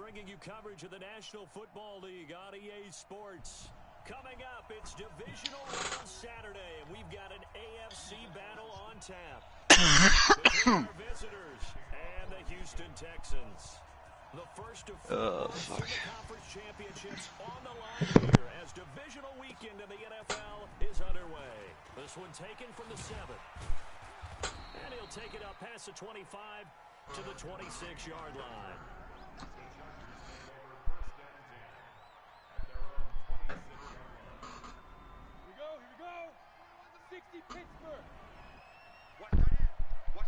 bringing you coverage of the National Football League on EA Sports. Coming up, it's Divisional Round Saturday, and we've got an AFC battle on tap between our visitors and the Houston Texans. The first of four conference championships on the line here as divisional weekend in the NFL is underway. This one taken from the 7. And he'll take it up past the 25 to the 26-yard line. Here we go. 60 Pittsburgh. Watch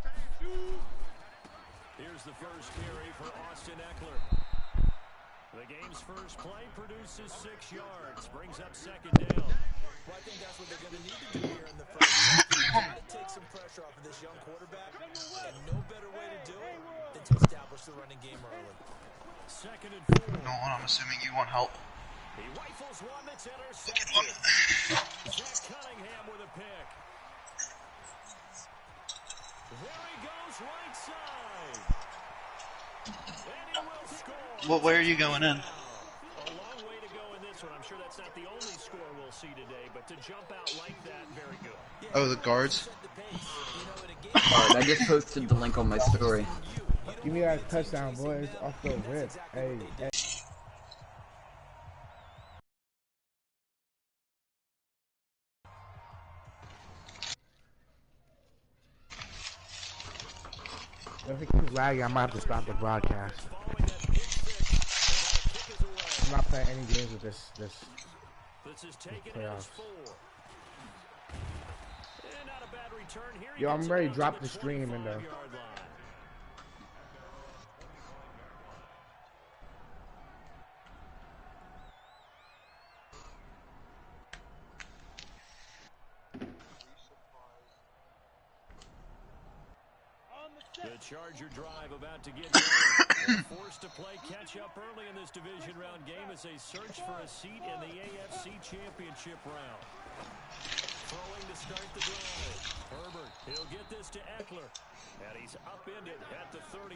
that in. Shoot. Here's the first carry for Austin Eckler. The game's first play produces 6 yards, brings up second down. Well, I think that's what they're going to need to do here in the first half. Try to take some pressure off of this young quarterback, and no better way to do it than to establish the running game early. Second and 4. No, I'm assuming you want help. He rifles one that's intercepted. Zach Cunningham with a pick. There he goes, right side. And he will score. What way are you going in? A long way to go in this one. I'm sure that's not the only score we'll see today, but to jump out like that, very good. Oh, the guards? Alright, I just posted the link on my story. Give me that touchdown, boys. Off the rip. Hey. If it keeps lagging, I might have to stop the broadcast. I'm not playing any games with this playoffs. Yo, I'm ready to drop the stream in the... The Charger drive about to get going. Forced to play catch-up early in this division round game as they search for a seat in the AFC Championship round. Throwing to start the drive. Herbert, he'll get this to Eckler. And he's upended at the 33,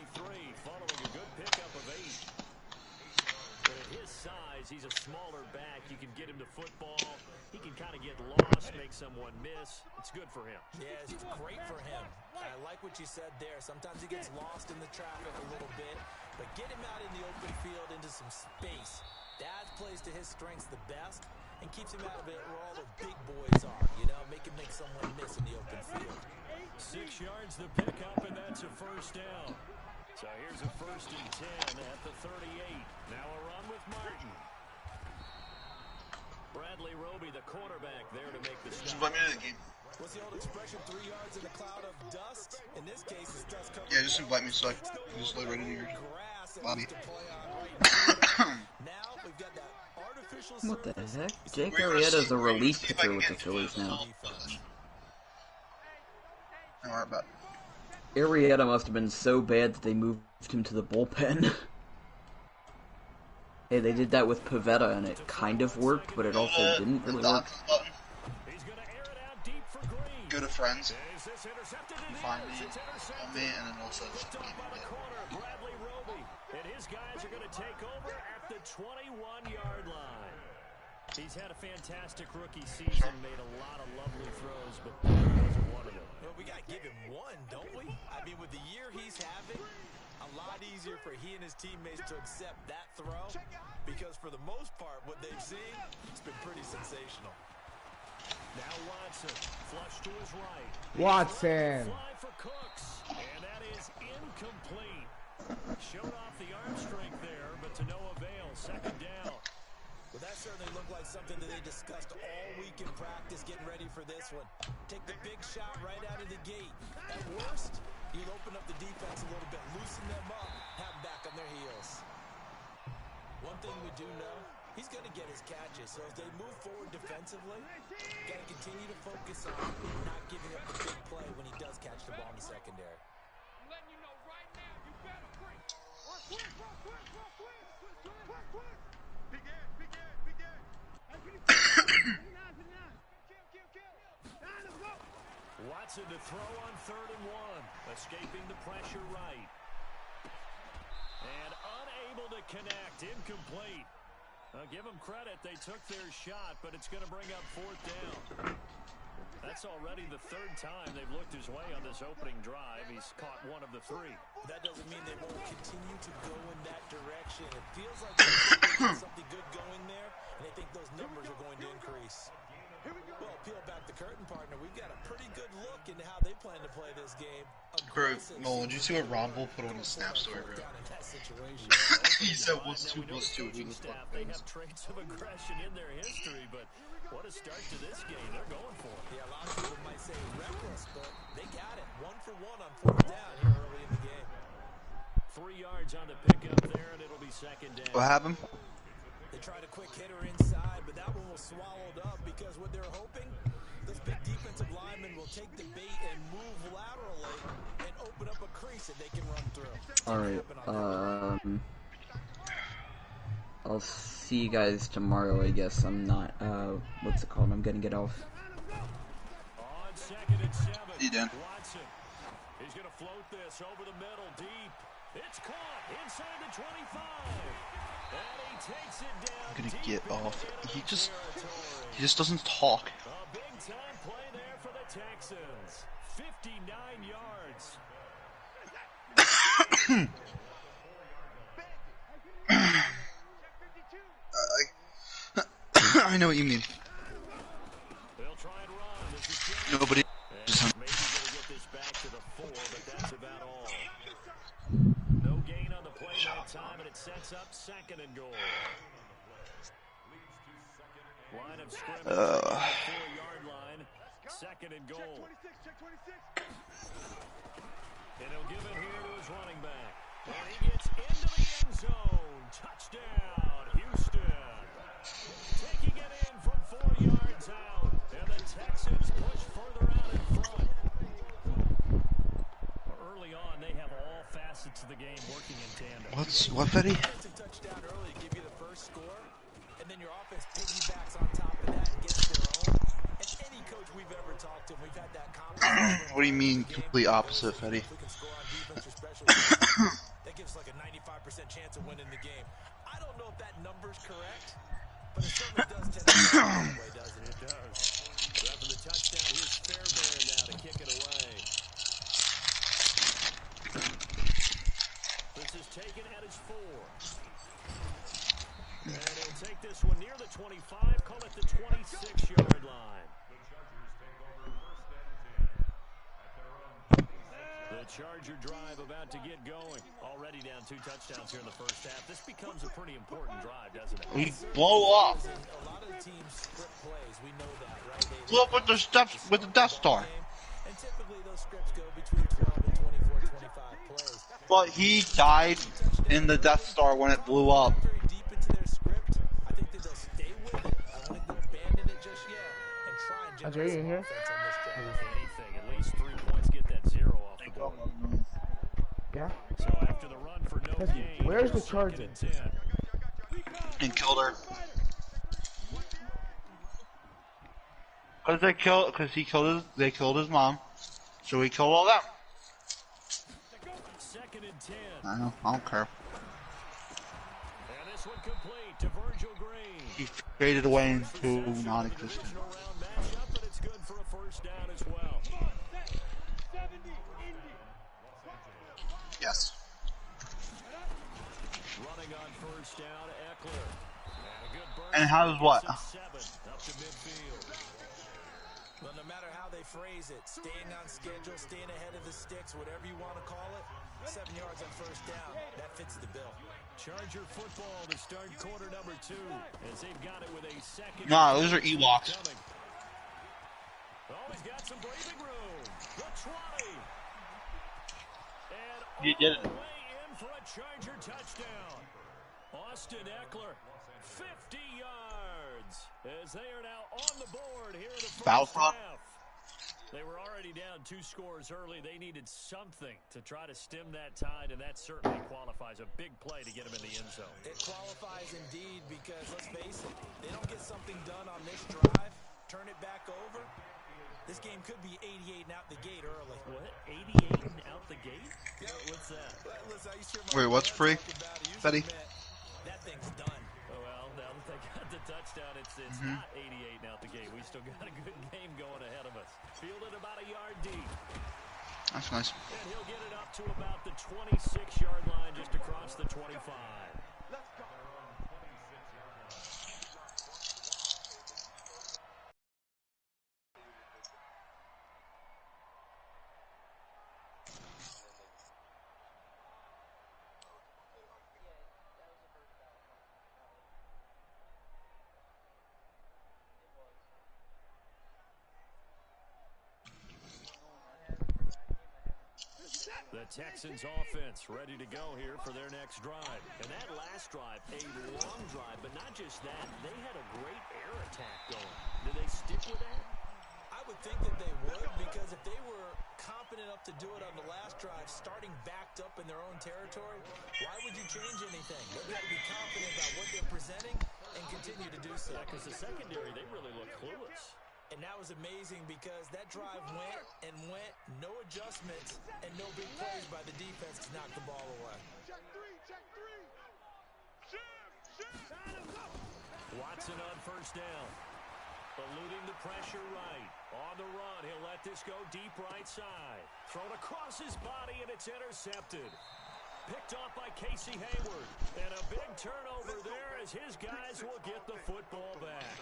following a good pickup of 8. But at his size, he's a smaller back. You can get him to football. He can kind of get lost, make someone miss. It's good for him. Yeah, it's great for him. I like what you said there. Sometimes he gets lost in the traffic a little bit, but get him out in the open field into some space. That plays to his strengths the best and keeps him out of it where all the big boys are, you know, make him make someone miss in the open field. 6 yards the pickup, and that's a first down. So here's a 1st and 10 at the 38. Now a run with Martin. Bradley Roby, the quarterback, there to make the Just stop. let me into the game. What's the old expression, 3 yards in a cloud of dust? In this case, it's dust covered. Yeah, just invite me so I can just load right into your lobby. Now we've got that artificial What the heck? Jake Arrieta's a relief pitcher with the Phillies now. Don't worry about it. Arrieta must have been so bad that they moved him to the bullpen. Hey, they did that with Pivetta and it kind of worked, but it also didn't really work. Go to friends. You find me on me, and then also Bradley Roby, and his guys are going to take over at the 21-yard line. He's had a fantastic rookie season, made a lot of lovely throws, but wasn't one of them. Well, we got to give him one, don't we? I mean, with the year he's having, a lot easier for he and his teammates to accept that throw, because for the most part, what they've seen, it's been pretty sensational. Now Watson, flush to his right. Watson. Fly for Cooks, and that is incomplete. Showed off the arm strength there, but to no avail. Second down. Well, that certainly looked like something that they discussed all week in practice, getting ready for this one. Take the big shot right out of the gate. At worst, you'll open up the defense a little bit, loosen them up, have them back on their heels. One thing we do know, he's going to get his catches, so as they move forward defensively, got to continue to focus on not giving up the big play when he does catch the ball in the secondary. I'm letting you know right now, you better quick. Quick. Begin. Watson to throw on 3rd and 1, escaping the pressure right. And unable to to connect. Incomplete. Give them credit. They took their shot, but it's going to bring up fourth down. That's already the third time they've looked his way on this opening drive. He's caught one of the three. That doesn't mean they won't continue to go in that direction. It feels like there's something good going there, and I think those numbers are going to increase. Well, peel back the curtain, partner. We've got a pretty good look into how they plan to play this game. Bro, Nolan, did you see what Rumble put on his Snap story, bro? He said, what's 2 plus 2? Who the fuck They knows? have traits of aggression in their history, but what a start to this game. They're going for it. Yeah, a lot of people might say reckless, but they got it. 1 for 1 on fourth down here early in the game. 3 yards on the pickup there, and it'll be second down. What happened? They tried a quick hitter inside, but that one was swallowed up because what they're hoping, those big defensive linemen will take the bait and move laterally and open up a crease that they can run through. Alright, I'll see you guys tomorrow, I guess. I'm not, what's it called? I'm gonna get off. On second and 7. You done? Watson. He's going to float this over the middle, deep. It's caught inside the 25. And he takes it down. I'm gonna deep get into off. enemy He just territory. doesn't talk. A big time play there for the Texans. 59 yards. I know what you mean. They'll try and run. This is Nobody. and maybe gonna get this back to the 4, but that's about all. No gain on the play that time, and it sets up second and goal. Line of scrimmage, 4-yard line, second and goal. And he'll give it here to his running back. And he gets into the end zone. Touchdown, Houston. Taking it in from 4 yards out. And the Texans push further out in front. Early on, they have all facets of the game working in tandem. What, Fetty? It's a touchdown early to give you the first score, and then your offense piggybacks on top of that and gets their own. And any coach we've ever talked to, we've had that conversation. What do you mean, complete opposite, Fetty? If we can score on defense or special teams, that gives like a 95% chance of winning the game. I don't know if that number's correct, but it certainly does tend to go that way, doesn't it? It does. After the touchdown, here's Fairbairn now to kick it away. This is taken at his 4. And he'll take this one near the 25, call it the 26-yard line. The Charger drive about to get going. Already down 2 touchdowns here in the first half. This becomes a pretty important drive, doesn't it? We blow up. A lot of the teams script plays. We know that, right? They Blow up with the steps with the Death Star. And typically those scripts go between 12 and 24, 25 plays. But he died in the Death Star when it blew up. Very deep into their script. I think that they'll stay with it. I don't think they'll abandon it just yet and try and generate some offense on this drive. Anything, at least 3 points, get that 0 off the board. Yeah. So after the run for no gain, Where's the second Charger? and 10. And killed her. They killed his mom. So he killed all them. Second and 10. I know, I don't care. And this one complete to Virgil Green. He faded away into non-existent. Divisional round matchup, but it's good for a first down as well. Yes. Running on first down, Eckler. And a good burst. And how's what? 7 up to midfield. Well, no matter how they phrase it, staying on schedule, staying ahead of the sticks, whatever you want to call it, 7 yards on first down, that fits the bill. Charger football to start quarter number 2 as they've got it with a second. Nah, those are Ewoks. Coming. Oh, he's got some breathing room. The 20. And all You did it. the way in for a Charger touchdown. Austin Eckler, 50 yards as they are now on the board here in the first Battlefront. half. They were already down 2 scores early. They needed something to try to stem that tide, and that certainly qualifies. A big play to get them in the end zone. It qualifies indeed because, let's face it, they don't get something done on this drive, turn it back over, this game could be 88 and out the gate early. What? 88 and out the gate? What's that? Listen, I used to hear my Wait, what's dad free? talk about it. Usually Fetty? meant touchdown. It's not 88 now at the game. We still got a good game going ahead of us. Fielded about a yard deep. That's nice. And he'll get it up to about the 26-yard line, just across the 25. Let's go. The Texans offense ready to go here for their next drive. And that last drive, a long drive, but not just that. They had a great air attack going. Do they stick with that? I would think that they would, because if they were confident enough to do it on the last drive, starting backed up in their own territory, why would you change anything? They've got to be confident about what they're presenting and continue to do so. Because the secondary, they really look clueless. And that was amazing because that drive went and went, no adjustments, and no big plays by the defense to knock the ball away. Check three. Watson on first down. Eluding the pressure right. On the run, he'll let this go deep right side. Thrown across his body, and it's intercepted. Picked off by Casey Hayward. And a big turnover there as his guys will get the football back.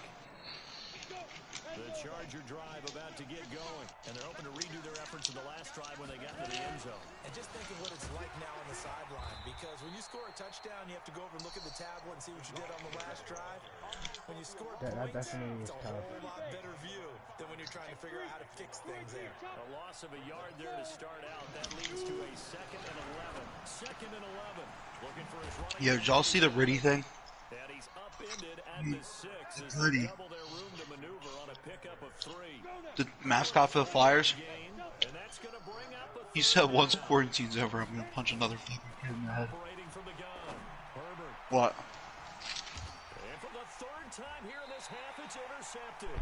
The Charger drive about to get going, and they're hoping to redo their efforts in the last drive when they got to the end zone. And just think of what it's like now on the sideline, because when you score a touchdown, you have to go over and look at the tablet and see what you did on the last drive. When you score points, it's a whole lot better view than when you're trying to figure out how to fix things there. A loss of a yard there to start out. That leads to a 2nd and 11. 2nd and 11. Looking for his running. Yeah, did y'all see the Riddy thing? And he's upended at the 6 as Riddy. they double their room to maneuver on a pickup of 3. The mascot for the Flyers. And that's going to bring up a He said once quarantine's over, I'm going to punch another fucking kid in the head. operating from the gun. Herbert. What? And for the 3rd time here in this half, it's intercepted.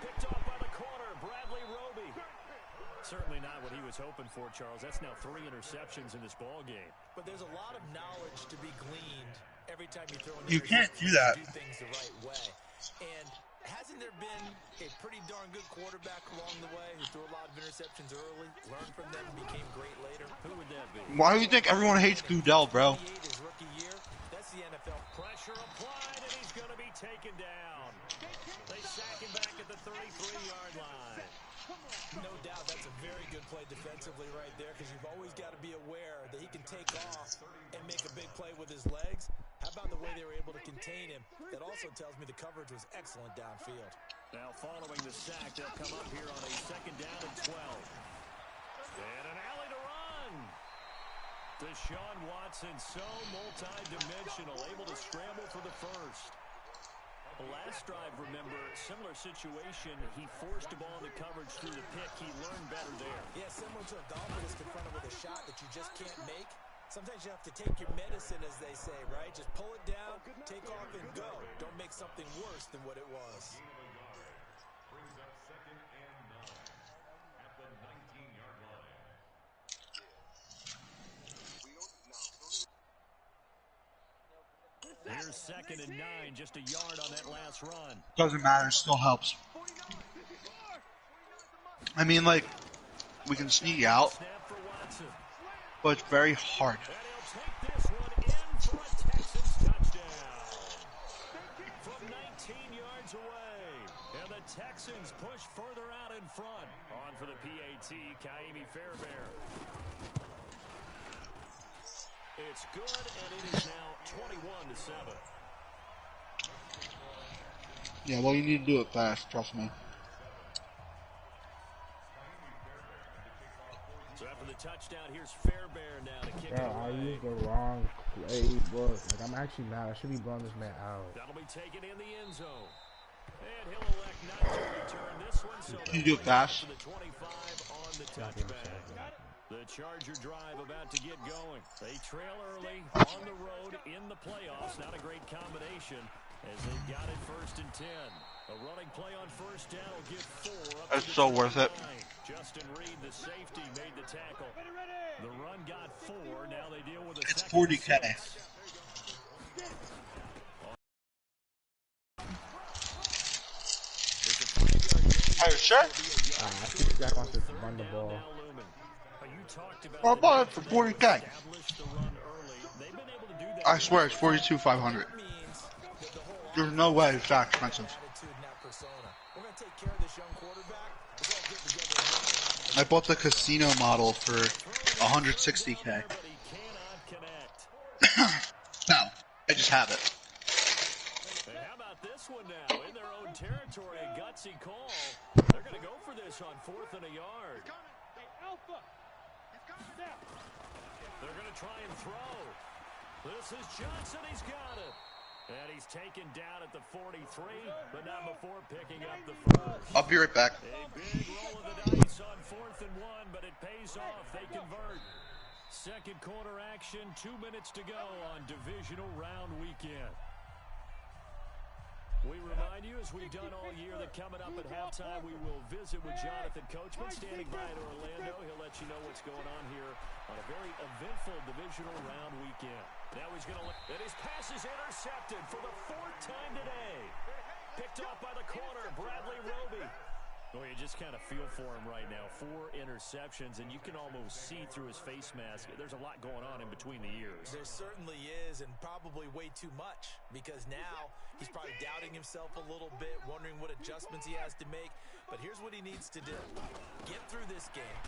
Picked off by the corner, Bradley Roby. Certainly not what he was hoping for, Charles. That's now 3 interceptions in this ball game. But there's a lot of knowledge to be gleaned every time you throw in You can't do that. do things the right way. And hasn't there been a pretty darn good quarterback along the way who threw a lot of interceptions early, learned from them, and became great later? Who would that be? Why do you think everyone hates Goodell, bro? His rookie year, that's the NFL. Pressure applied, and he's going to be taken down. They sack him back at the 33-yard line. No doubt that's a very good play defensively right there, because you've always got to be aware that he can take off and make a big play with his legs. How about the way they were able to contain him? That also tells me the coverage was excellent downfield. Now following the sack, they'll come up here on a 2nd down and 12. And an alley to run. Deshaun Watson, so multi-dimensional, able to scramble for the first. Last drive, remember, similar situation. He forced the ball into coverage through the pick. He learned better there. Yeah, similar to a golfer that's confronted with a shot that you just can't make. Sometimes you have to take your medicine, as they say, right? Just pull it down, take off, and go. Don't make something worse than what it was. Brings up 2nd and 9 at the 19-yard line. Here's 2nd and 9, just a yard on that last run. Doesn't matter, still helps. I mean, like, we can sneak out, Snap for Watson. but it's very hard. And he'll take this one in for a Texans touchdown. From 19 yards away. And the Texans push further out in front. On for the PAT, Ka'imi Fairbairn. It's good, and it is now 21-7. Yeah, well, you need to do it fast, trust me. So after the touchdown, here's Fairbairn now to kick it Bro, I away. used the wrong playbook. Like, I'm actually mad. I should be blowing this man out. That'll be taken in the end zone. And he'll elect not to return this one. So Can you do it fast? the 25 on the touchback. The Charger drive about to get going. They trail early on the road in the playoffs. Not a great combination as they've got it 1st and 10. A running play on 1st down will give 4 up That's to the so worth it. 29. Justin Reed, the safety, made the tackle. The run got 4. Now they deal with a It's 2nd and 40K. 6. sure? I think Jack wants to run the ball. I bought it for 40K. I swear it's 42,500. There's no way it's that expensive. I bought the casino model for 160K. No, I just have it. And how about this one now? In their own territory, a gutsy call. They're going to go for this on 4th and a yard. They're going to try and throw. This is Johnson. He's got it. And he's taken down at the 43, but not before picking up the first. I'll be right back. A big roll of the dice on 4th and 1, but it pays off. They convert. Second quarter action, 2 minutes to go on divisional round weekend. We remind you, as we've done all year, that coming up at halftime, we will visit with Jonathan Coachman standing by in Orlando. He'll let you know what's going on here on a very eventful divisional round weekend. Now he's going to let... And his pass is intercepted for the 4th time today. Picked off by the corner, Bradley Roby. Well, you just kind of feel for him right now. 4 interceptions, and you can almost see through his face mask. There's a lot going on in between the ears. There certainly is, and probably way too much, because now he's probably doubting himself a little bit, wondering what adjustments he has to make. But here's what he needs to do. Get through this game.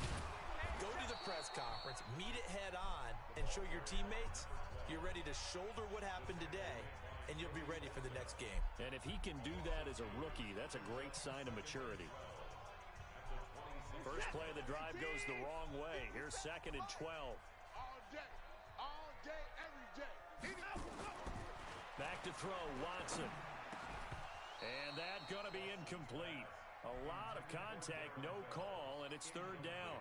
Go to the press conference, meet it head on, and show your teammates you're ready to shoulder what happened today, and you'll be ready for the next game. And if he can do that as a rookie, that's a great sign of maturity. First play of the drive goes the wrong way. Here's 2nd and 12. All day, every day. Back to throw, Watson. And that going to be incomplete. A lot of contact, no call, and it's 3rd down.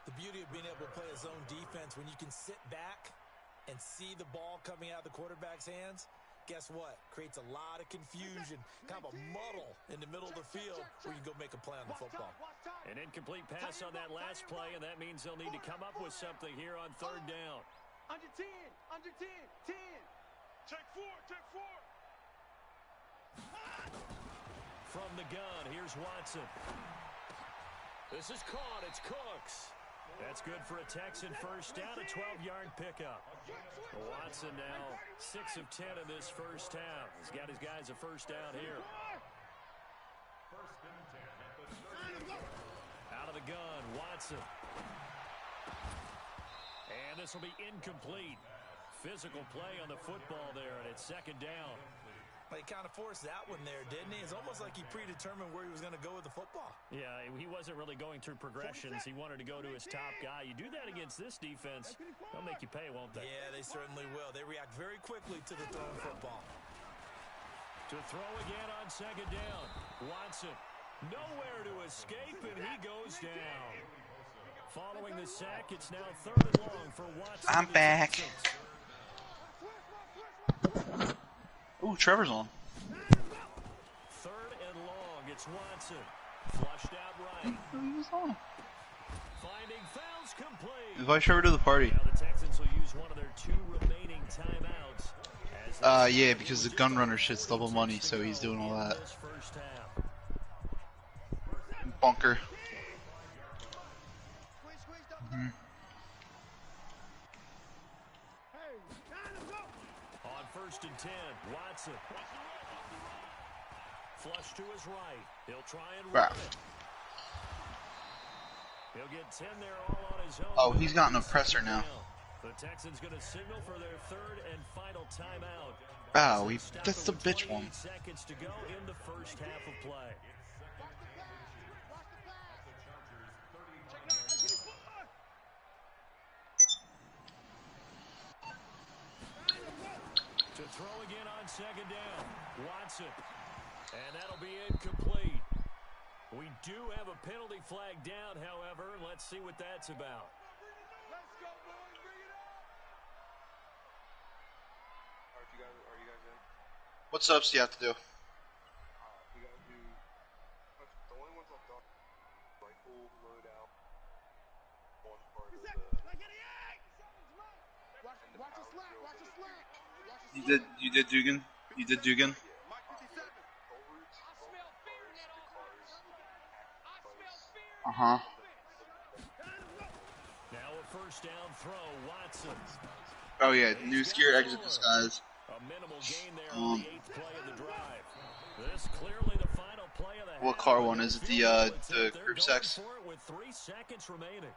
The beauty of being able to play a zone defense when you can sit back and see the ball coming out of the quarterback's hands, guess what? Creates a lot of confusion, kind of a muddle in the middle of the field where you can go make a play on the football. An incomplete pass on that last play, and that means they'll need to come up with something here on 3rd down. Under 10, 10. Check 4. From the gun, here's Watson. This is caught. It's Cooks. That's good for a Texan first down, a 12-yard pickup. Watson now 6 of 10 in this first half. He's got his guys a first down here. Out of the gun, Watson. And this will be incomplete. Physical play on the football there, and it's 2nd down. He kind of forced that one there, didn't he? It's almost like he predetermined where he was going to go with the football. Yeah, he wasn't really going through progressions. He wanted to go to his top guy. You do that against this defense, they'll make you pay, won't they? Yeah, they certainly will. They react very quickly to the thrown football. To throw again on 2nd down. Watson, nowhere to escape, and he goes down. Following the sack, it's now 3rd and long for Watson. I'm back. Ooh, Trevor's on. 3rd and long. It's Watson. Flushed out right. He was on. Finding fouls complete. Invite Trevor to the party. Now the Texans will use one of their 2 remaining timeouts. Yeah, because the gun runner shit's double money, so he's doing all that. Bunker. On 1st and 10, Watson. Flush to his right. He'll try and run it. He'll get 10 there all on his own. Oh, he's got an oppressor now. The Texans going to signal for their 3rd and final timeout. Wow, that's the bitch one. Seconds to go in the first half of play. To throw again on 2nd down, Watson. And that'll be incomplete. We do have a penalty flag down, however. Let's see what that's about. Let's go, boys. Bring it up. Are you guys in? What subs do you have to do? You gotta do. The only ones I've done: rifle loadout. One part of the. Watch the slack. You did Dugan? You did Dugan? Uh-huh. Now a first down throw, Watson. Oh yeah, new scare exit disguise. A minimal gain there on the 8th play of the drive. This clearly the final play of the What half. car one is it? The They're group going sex. for it with 3 seconds remaining.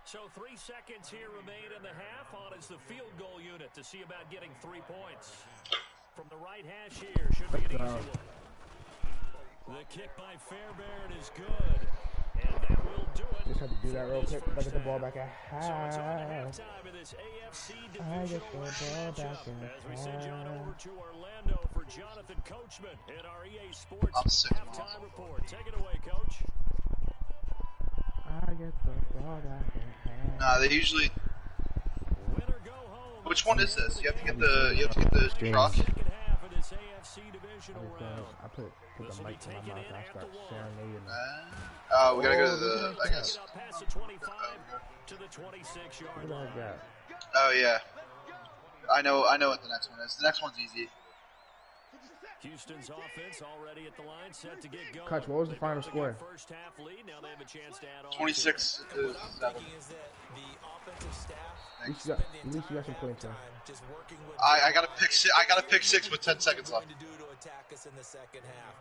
So 3 seconds here remain in the half. On is the field goal unit to see about getting 3 points. From the right hash here, should be an easy one. The kick by Fairbairn is good. And that will do it. Just had to do that real quick. But get the ball back at So it's on to half. halftime in this AFC I divisional get the round ball matchup. back in As we send you on half. over to Orlando for Jonathan Coachman in our EA Sports I'm sick of halftime report. Take it away, Coach. I get the ball back in half. Nah, they usually. Winner go home. Which one is this? You have to get the truck. Second half of this AFC divisional round. I put the mic in my mouth and I start serenading them. We gotta go to the. I guess. Up past the 25 to the 26-yard Look line. at that. Oh yeah. I know what the next one is. The next one's easy. Houston's offense already at the line, set to get going. Coach, what was the final score? First half lead. Now they have a chance to add on. 26 What to I'm 7. thinking is that the offensive staff At least you got some points in. just working with I got a pick six with 10 seconds left. to do to attack us in the second half.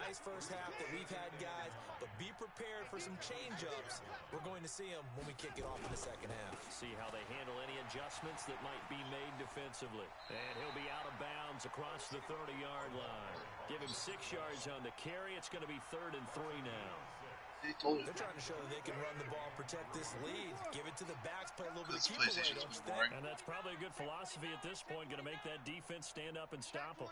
Nice first half that we've had, guys, but be prepared for some change-ups. We're going to see them when we kick it off in the second half. See how they handle any adjustments that might be made defensively. And he'll be out of bounds across the 30-yard line. Give him 6 yards on the carry. It's going to be 3rd and 3 now. He told you. They're trying to show that they can run the ball and protect this lead. Give it to the backs, play a little bit of This keep away, PlayStation's don't you boring. think? And that's probably a good philosophy at this point. Going to make that defense stand up and stop them.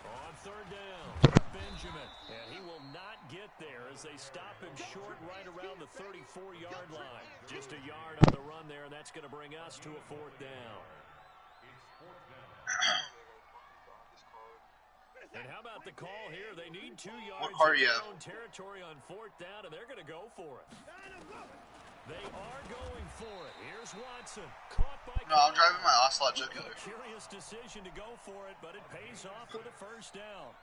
On 3rd down, Benjamin. And he will not get there as they stop him short right around the 34-yard line. Just a yard on the run there, and that's going to bring us to a 4th down. And how about the call here? They need 2 yards car in you their have? own territory on 4th down, and they're going to go for it. They are going for it. Here's Watson. Caught by No, I'm driving my Ocelot Jugular. Curious decision to go for it, but it pays off with a first down.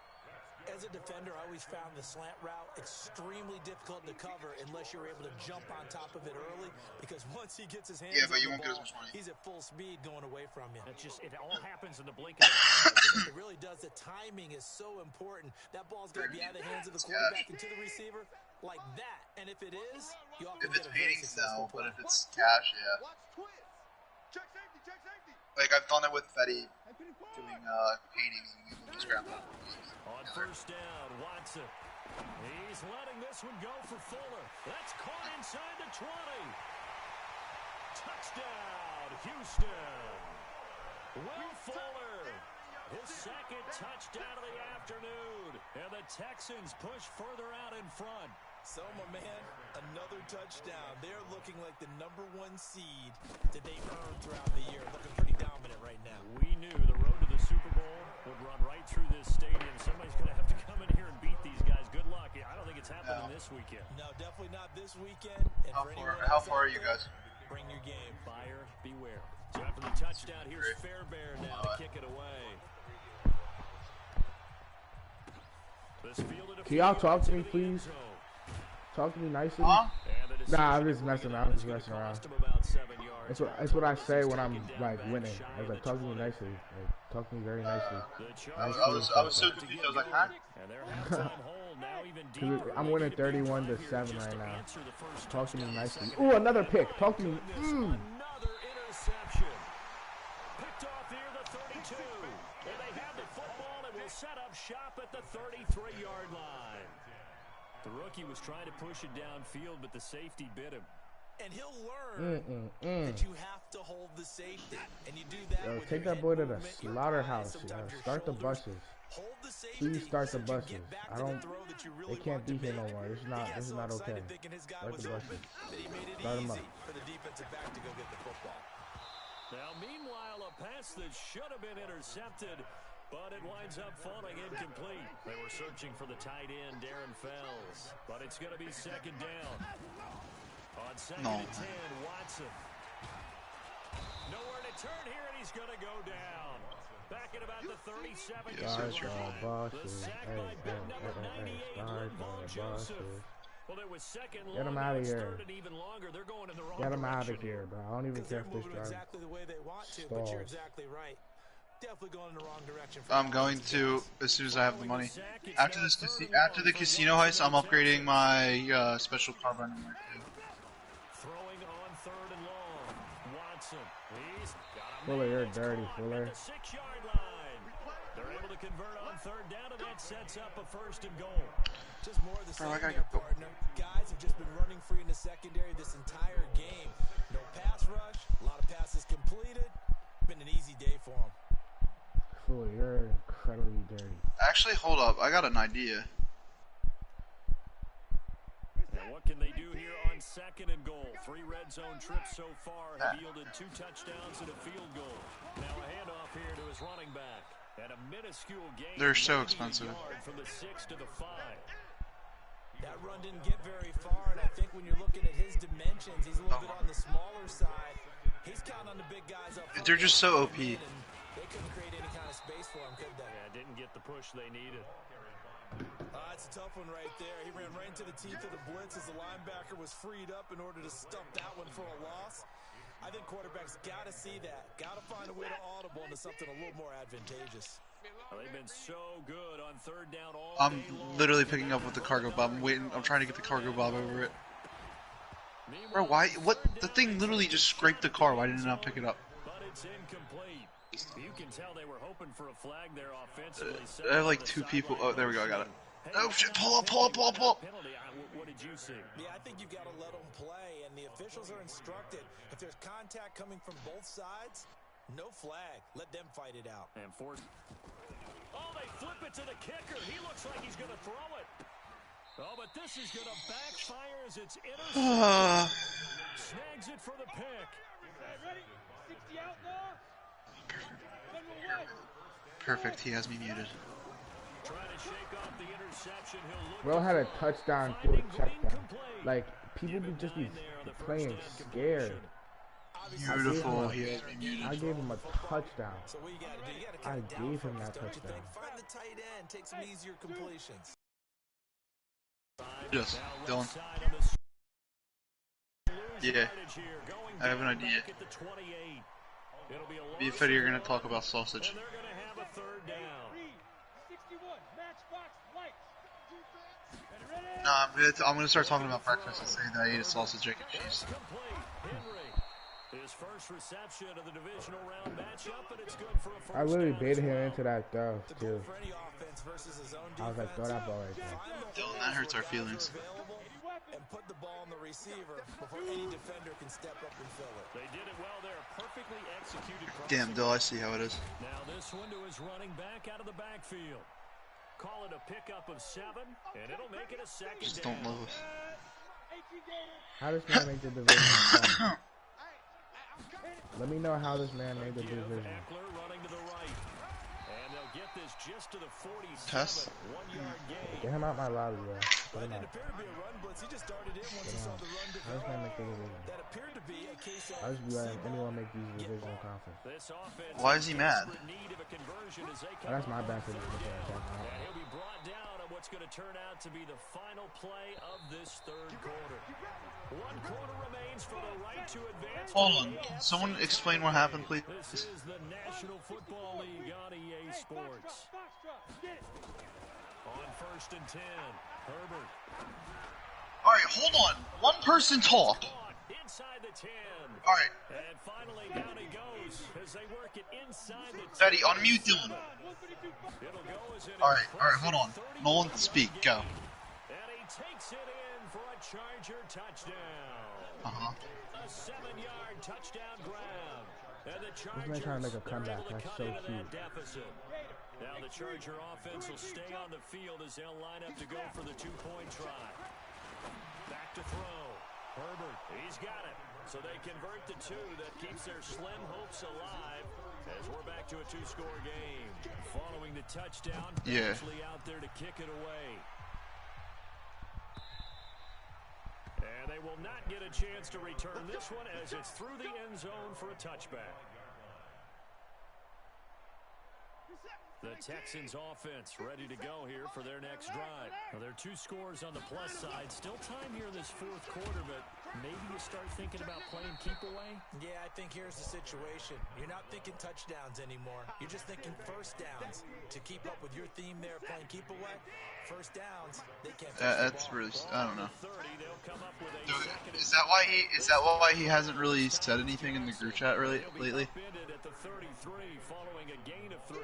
As a defender, I always found the slant route extremely difficult to cover unless you're able to jump on top of it early, because once he gets his hands Yeah, but on you the won't get as ball, much money. he's at full speed going away from you. It all happens in the blink of an eye. It really does. The timing is so important. That ball's got to be out of the hands of the It's quarterback cash. into the receiver like that. And if it is, you often If it's get a very paintings successful now, but play. if it's cash, yeah. Like I've done it with Fetty doing paintings and we just grab them. On first down, Watson. He's letting this one go for Fuller. That's caught inside the 20. Touchdown, Houston. Will Fuller, his 2nd touchdown of the afternoon. And the Texans push further out in front. So, my man, another touchdown. They're looking like the #1 seed that they earned throughout the year. Looking pretty dominant right now. We knew the road to the Super Bowl would run right through this stadium. Somebody's going to have to come in here and beat these guys. Good luck. I don't think it's happening this weekend. No, definitely not this weekend. And for anyone How else far are out you there, guys? Bring your game. Buyer beware. So after the touchdown, here's Fairbairn now to kick it away. This fielded a Can y'all few talk yards to me, into the end please? zone. Talk to me nicely. Huh? And the Nah, I'm decision just to messing bring it around. up I'm is just gonna messing around. cost him about 7 yards. That's what I say when I'm Taken down like back winning. shy I was of like, the talk to me 20. nicely. Like, talk to me very nicely. The I Chargers was so confused. I was like, huh? and their halftime hold now even deeper. I'm They winning need a big 31 to drive here 7 just right to now. answer the first Talk to me touchdown in the nicely. second Ooh, half. another pick. Talk to me. Goodness, another interception. Picked off near the 32. And they have the football and will set up shop at the 33-yard line. The rookie was trying to push it downfield, but the safety bit him. And he'll learn that you have to hold the safety. And you do that Yo, with take your that boy to head the movement, your slaughterhouse. eyes, Yo. sometimes your Start the shoulders. buses. Hold the safety Please start the so that you buses. get back I to the don't. throw that you They really can't want to be here no make. more. This is He not. got This is so not excited okay. thinking his guy Start was the open buses. that he made it Start 'em easy up. for the defensive back to go get the football. Now, meanwhile, a pass that should have been intercepted, but it winds up falling incomplete. They were searching for the tight end, Darren Fells, but it's going to be 2nd down. On 2nd and 10, Watson. Nowhere to turn here, and he's going to go down. Back at about the 37 Yes, Start that's the right. bosses. sack Hey, by big number 98, start Lavon the Joseph. bosses. Well, there was second Get him long, outta now it's here. third and even longer. They're going in the wrong Get him out direction of here, bro. I don't even Because care they're if this moving drive exactly the way they want to, but you're stalls. exactly right. Definitely going in the wrong direction. For I'm the going offense, to guys. as soon as I have the money. Sack, it's After now this, third and after the long for casino heist, I'm Washington, upgrading Texas. my special carbine. Throwing on third and long. Watson. He's got a Fuller, man you're that's dirty, caught Fuller. at the 6-yard line. They're able to convert on third down, and that sets up a first and goal. Just more of the Bro, same I gotta there, go. partner. Guys have just been running free in the secondary this entire game. No pass rush, a lot of passes completed. Been an easy day for them. Fuller, you're incredibly dirty. Actually, hold up. I got an idea. And what can they do here on second and goal? 3 red zone trips so far have yielded 2 touchdowns and a field goal. Now a handoff here to his running back. And a minuscule gain. They're so maybe a expensive. yard from the 6 to the 5. That run didn't get very far, and I think when you're looking at his dimensions, he's a little bit on the smaller side. He's counting on the big guys up front. They're just so OP. They couldn't create any kind of space for him, could they? Yeah, didn't get the push they needed. That's a tough one right there. He ran right into the teeth of the blitz as the linebacker was freed up in order to stuff that one for a loss. I think quarterbacks got to see that. Got to find a way to audible into something a little more advantageous. Well, they've been so good on third down all I'm day long. literally picking up with the cargo bob. I'm waiting. I'm trying to get the cargo bob over it. Bro, why? What? The thing literally just scraped the car. Why didn't it not pick it up? But it's incomplete. You can tell they were hoping for a flag there offensively. I have like 2 people. Oh, there we go. I got it. Oh shit! Pull up! Pull up! Pull up! Pull up! Penalty. What did you see? Yeah, I think you've got to let them play, and the officials are instructed. If there's contact coming from both sides, no flag. Let them fight it out. And force. Oh, they flip it to the kicker. He looks like he's going to throw it. Oh, but this is going to backfire as it's intercepted. Snags it for the pick. Perfect. He has me muted. Trying to shake off the interception. He'll look Bro had a touchdown through a check down. Like, people be just be playing scared. Beautiful. He has me muted. I gave him a touchdown. So what you got to do? You got to I cut it down gave him focus, that don't you touchdown. think? Find the tight end. Take some easier completions. Yes, now Dylan. left side on the Yeah. yardage here, going I have an down idea. back at the 28. It'll be a Be loss funny. You're of gonna 1, talk about sausage. and they're going to have a third down. Nah, I'm gonna start talking about breakfast and say that I ate a sausage, egg, and cheese. Complete. Henry. His first reception of the divisional round matchup, and it's good for a first I literally down baited as him well. into that throw, The too. goal for any offense versus his own I was like, throw that ball right there. Find the Dylan, holes that hurts our where guys feelings. are available and put the ball on the receiver before any defender can step up and fill it. They did it well there. Perfectly executed. Damn, Dill, I see how it is. Now this one to his running back out of the backfield. Call it a pickup of 7, and it'll make it a second Just down. don't love us. How does man make the division? Let me know how this man made the Give division. Eckler running to the right. And they'll get this just to the 47. Test. 1-yard gain. Get him out my lobby, bro. Get But him it out. appeared to be a run blitz. He just darted in once he saw the run How does man develop. make the division? That appeared to be a case of I just be letting anyone make these divisional conference. This offense Why is he mad? desperate need of a conversion as they Oh, come that's my up. bad for this. And he'll be brought down on what's going to turn out to be the final play of this third quarter. 1 quarter remains for the right to advance. Hold to on. the Can AFC. someone explain what happened, please? This is the National Football League on EA Sports. On 1st and 10, Herbert. Alright, hold on. One person talk. Caught inside the 10. Alright, And finally down he goes as they work it inside the 10. Daddy, unmute Dylan. It'll go as an Alright, hold on. impressive Nolan, 31-yard speak, go. gain. And he takes it in for a Charger touchdown. Uh-huh. A 7-yard touchdown grab. And the man Chargers, trying to make a they're comeback. able to That's cut so into cute. that deficit. Now the Charger offense will stay on the field as they'll line up to go for the 2-point try. Back to throw. Herbert, he's got it. So they convert the 2. That keeps their slim hopes alive as we're back to a 2-score game. Following the touchdown, Yeah. Ashley out there to kick it away. And they will not get a chance to return this one as it's through the end zone for a touchback. The Texans offense ready to go here for their next drive. Well, there are 2 scores on the plus side. Still time here in this 4th quarter, but maybe you start thinking about playing keep away? Yeah, I think here's the situation. You're not thinking touchdowns anymore. You're just thinking first downs. To keep up with your theme there, playing keep away, first downs, they can't push the That's ball. really, I don't know. 30, they'll come up with a Dude, second is that why he hasn't really said anything in the group chat really lately? upended at the 33 following a gain of 3.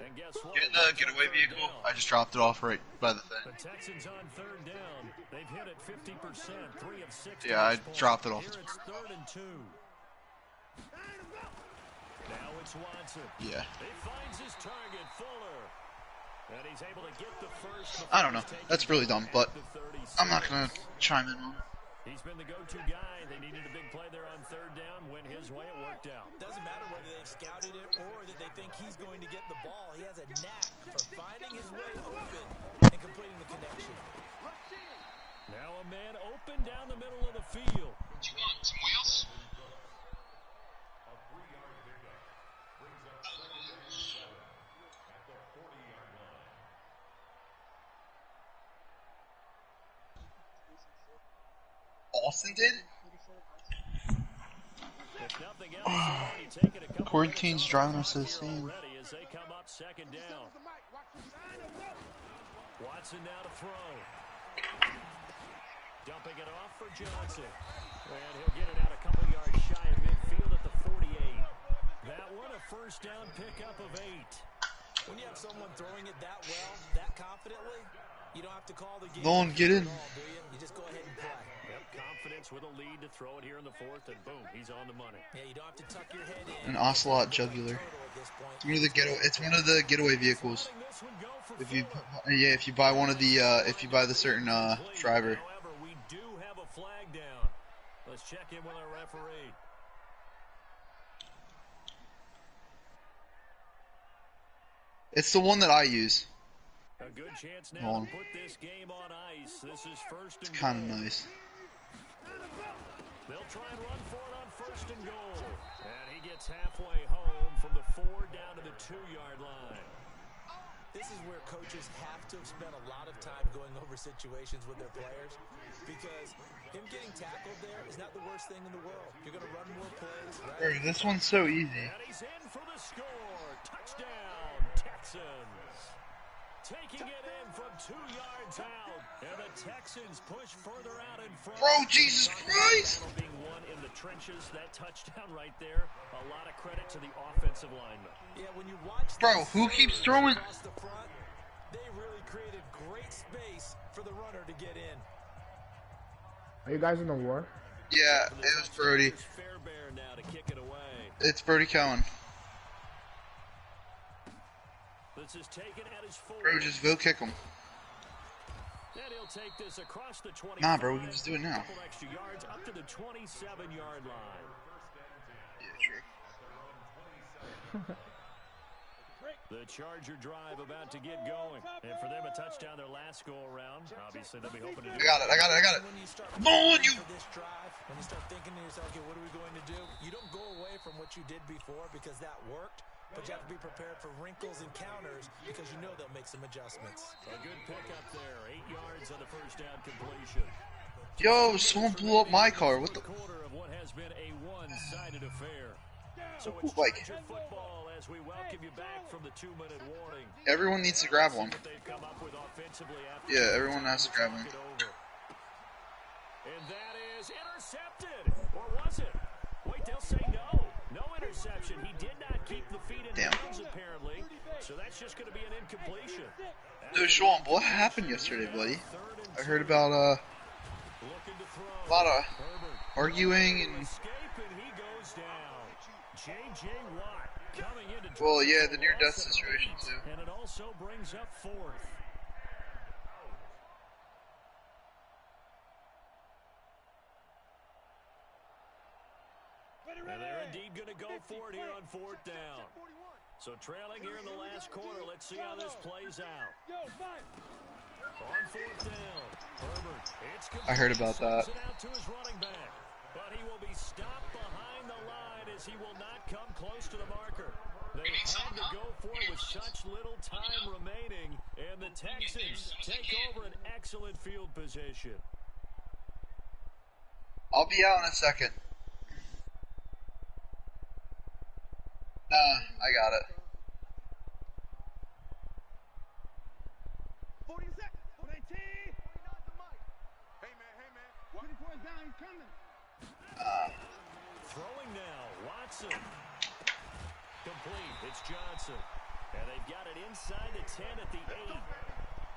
And guess what? Getting the getaway vehicle. I just dropped it off right by the thing. The Texans on 3rd down. They've hit it 50%, 3 of 6. Yeah, I dropped it off. Here it's 3rd and 2. Now it's Watson. Yeah. He finds his target, Fuller. And he's able to get the first. I don't know. That's really dumb, but I'm not gonna chime in on it. He's been the go-to guy. They needed a big play there on 3rd down. Went his way. It worked out. Doesn't matter whether they've scouted it or that they think he's going to get the ball. He has a knack for finding his way open and completing the connection. Now a man open down the middle of the field. Do you want some wheels? A 3-yard pickup brings up 2nd and 7 at the 40-yard line. Austin did? If nothing else, they've already taken a couple Quarantine's of driving us to the here scene. already as they come up 2nd down. Watson now to throw. Dumping it off for Johnson. And he'll get it out a couple yards shy of midfield at the 48. That one a first down pickup of 8. When you have someone throwing it that well, that confidently, you don't have to call the game. No one get in. at all, do you? You just go ahead and play. Yep, confidence with a lead to throw it here in the 4th, and boom, he's on the money. Yeah, you don't have to tuck your head in. An Ocelot jugular. It's one of the getaway vehicles. This one go for If you Fuller. if you buy one of the if you buy the certain driver. However, we do have a flag down. Let's check in with our referee. It's the one that I use. A good chance now Hold on. to put this game on ice. This is first and Kind of goal. nice. They'll try and run for it on first and goal. And he gets halfway home from the 4 down to the 2-yard line. This is where coaches have to have spent a lot of time going over situations with their players because him getting tackled there is not the worst thing in the world. You're going to run more plays, right? Bro, this one's so easy. And he's in for the score. Touchdown, Texans. Taking it in from 2 yards out. And the Texans push further out in front. Bro, Jesus Christ! Battle being won in the trenches. That touchdown right there. A lot of credit to the offensive lineman. Yeah, when you watch Bro, who keeps throwing? across the front, they really created great space for the runner to get in. Are you guys in the war? Yeah, it was Brody. It's Fairbairn now to kick it away. It's Brody Cohen. This is taken at his 4. Bro, just go kick him. And he'll take this across the 25. Nah, bro, we can just do it now. Couple extra yards up to the 27-yard line. Yeah, true. The Charger drive about to get going. And for them, a touchdown their last go around. Obviously, they'll be hoping to do I got it. When you start Come on, you! for this drive, when you start thinking to yourself, okay, what are we going to do? You don't go away from what you did before because that worked, but you have to be prepared for wrinkles and counters because you know they'll make some adjustments. A good pickup there. 8 yards on the first down completion. Yo, someone blew up my car. What the? Quarter of what has been a one-sided affair. So it's Like- Charger football as we welcome you back from the 2-minute warning. Everyone needs to grab one. What they've come up with offensively after Yeah, everyone has to grab one. it over. And that is intercepted. Or was it? Wait, they'll say no. No interception. He did not keep the feet in Damn. bounds, apparently. So that's just going to be an incompletion. Dude, Sean, what happened yesterday, buddy? I heard about Looking to throw. a lot of Herbert. arguing and Escape, and he goes down. J.J. Watt coming in to well, try yeah, to the near-death loss of situation 8, too. And it also brings up 4th. And they're indeed going to go for it here on 4th down. So trailing here in the last quarter, let's see how this plays out. On 4th down, Herbert. It's I heard about that. sends it out to his running back, but he will be stopped behind the line as he will not come close to the marker. They had to go for it with such little time remaining, and the Texans take over an excellent field position. I'll be out in a second. Nah, I got it. 40 seconds. 19. Hey man. What? 24 is down. He's coming. Throwing now, Watson. Complete. It's Johnson. And they've got it inside the 10 at the 8.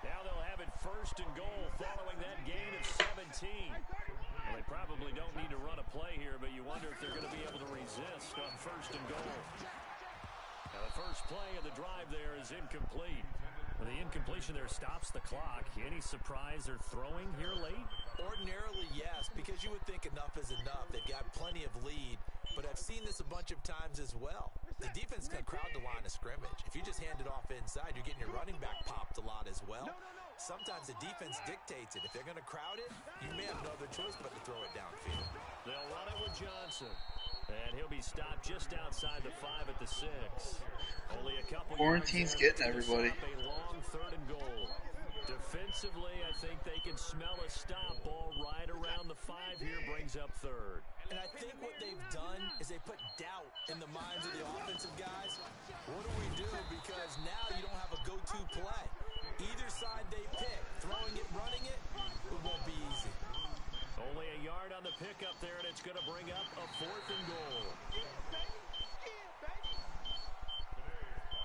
Now they'll have it first and goal following that gain of 17. Well, they probably don't need to run a play here, but you wonder if they're going to be able to resist on first and goal. Now the first play of the drive there is incomplete. Well, the incompletion there stops the clock. Any surprise they're throwing here late? Ordinarily, yes, because you would think enough is enough. They've got plenty of lead, but I've seen this a bunch of times as well. The defense can crowd the line of scrimmage. If you just hand it off inside, you're getting your running back popped a lot as well. Sometimes the defense dictates it. If they're going to crowd it, you may have no other choice but to throw it downfield. They'll run it with Johnson. And he'll be stopped just outside the 5 at the 6. Only a couple Quarantine's yards getting there to everybody. stop a long 3rd and goal. Defensively, I think they can smell a stop ball right around the 5 here, brings up 3rd. And I think what they've done is they put doubt in the minds of the offensive guys. What do we do? Because now you don't have a go-to play. Either side they pick, throwing it, running it, it won't be easy. Only a yard on the pickup there, and it's going to bring up a 4th and goal.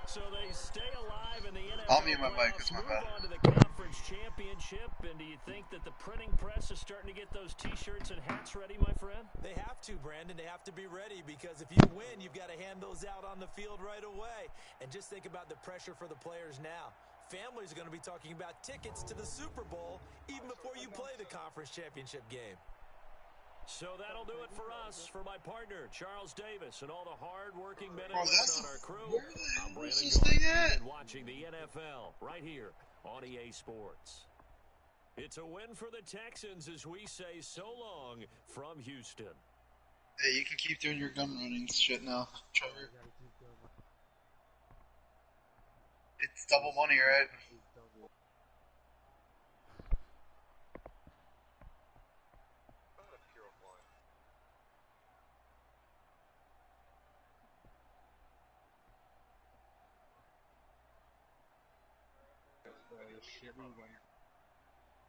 So they stay alive in the NFL I'll mute my mic, playoffs, it's my move bad. on to the conference championship. And do you think that the printing press is starting to get those T-shirts and hats ready, my friend? They have to, Brandon. They have to be ready because if you win, you've got to hand those out on the field right away. And just think about the pressure for the players now. Families are going to be talking about tickets to the Super Bowl even before you play the conference championship game. So that'll do it for us. For my partner, Charles Davis, and all the hard-working men and Oh, women that's on our crew, where the hell I'm is Brandon this thing Gaudin. at? You've been watching the NFL right here on EA Sports. It's a win for the Texans as we say so long from Houston. Hey, you can keep doing your gun running shit now, Trevor. It's double money, right?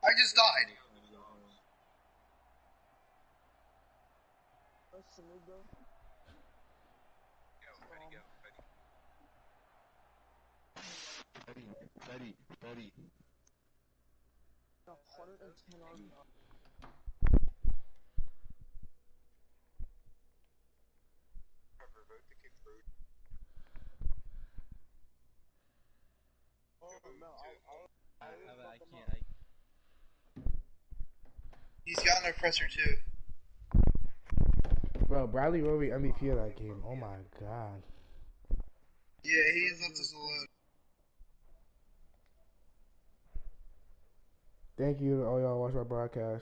I just died. Betty. He's got an oppressor too. Bro, Bradley Roby MVP of that game. Oh my god. Yeah, he's left us alone. Thank you to all y'all watch my broadcast.